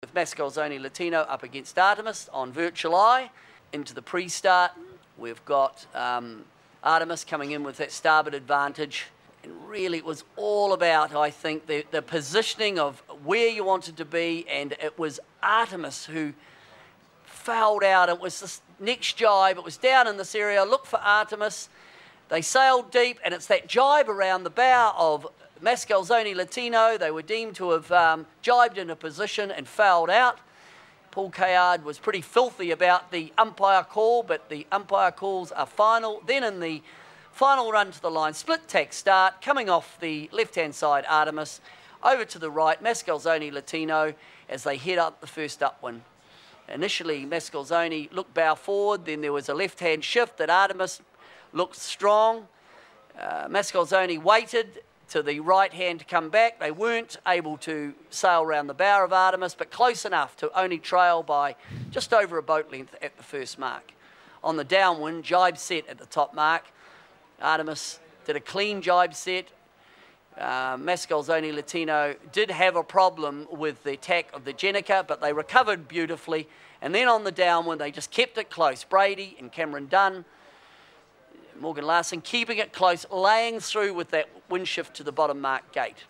With Mascalzone Latino up against Artemis on Virtual Eye into the pre-start. We've got Artemis coming in with that starboard advantage. And really it was all about, I think, the positioning of where you wanted to be, and it was Artemis who fouled out. It was this next jibe. It was down in this area. Look for Artemis. They sailed deep, and it's that jibe around the bow of Mascalzone Latino. They were deemed to have jibed into position and fouled out. Paul Cayard was pretty filthy about the umpire call, but the umpire calls are final. Then in the final run to the line, split tack start, coming off the left-hand side, Artemis, over to the right, Mascalzone Latino, as they head up the first upwind. Initially, Mascalzone looked bow forward, then there was a left-hand shift that Artemis looked strong. Mascalzone waited to the right hand to come back. They weren't able to sail around the bow of Artemis, but close enough to only trail by just over a boat length at the first mark. On the downwind, jibe set at the top mark. Artemis did a clean jibe set. Mascalzone Latino did have a problem with the tack of the Jenica, but they recovered beautifully. And then on the downwind, they just kept it close. Brady and Cameron Dunn, Morgan Larson keeping it close, laying through with that wind shift to the bottom mark gate.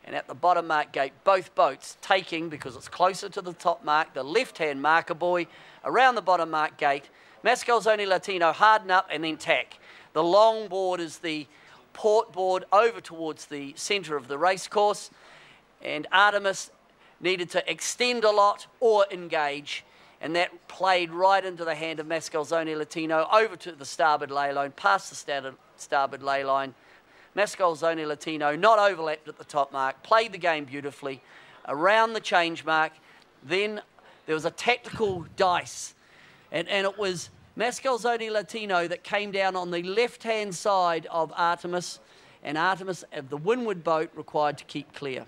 And at the bottom mark gate, both boats taking, because it's closer to the top mark, the left-hand marker buoy around the bottom mark gate. Mascalzone Latino harden up and then tack. The long board is the port board over towards the centre of the race course, and Artemis needed to extend a lot or engage, and that played right into the hand of Mascalzone Latino, over to the starboard ley line, past the starboard ley line. Mascalzone Latino not overlapped at the top mark, played the game beautifully, around the change mark. Then there was a tactical dice, and it was Mascalzone Latino that came down on the left-hand side of Artemis, and Artemis, of the windward boat, required to keep clear.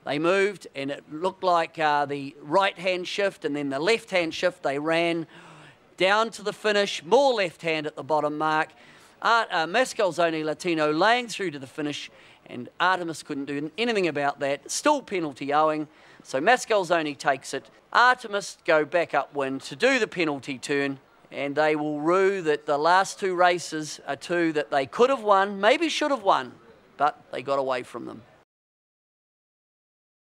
They moved, and it looked like the right-hand shift and then the left-hand shift. They ran down to the finish, more left-hand at the bottom mark. Mascalzone Latino laying through to the finish, and Artemis couldn't do anything about that. Still penalty owing, so Mascalzone takes it. Artemis go back upwind to do the penalty turn, and they will rue that the last two races are two that they could have won, maybe should have won, but they got away from them.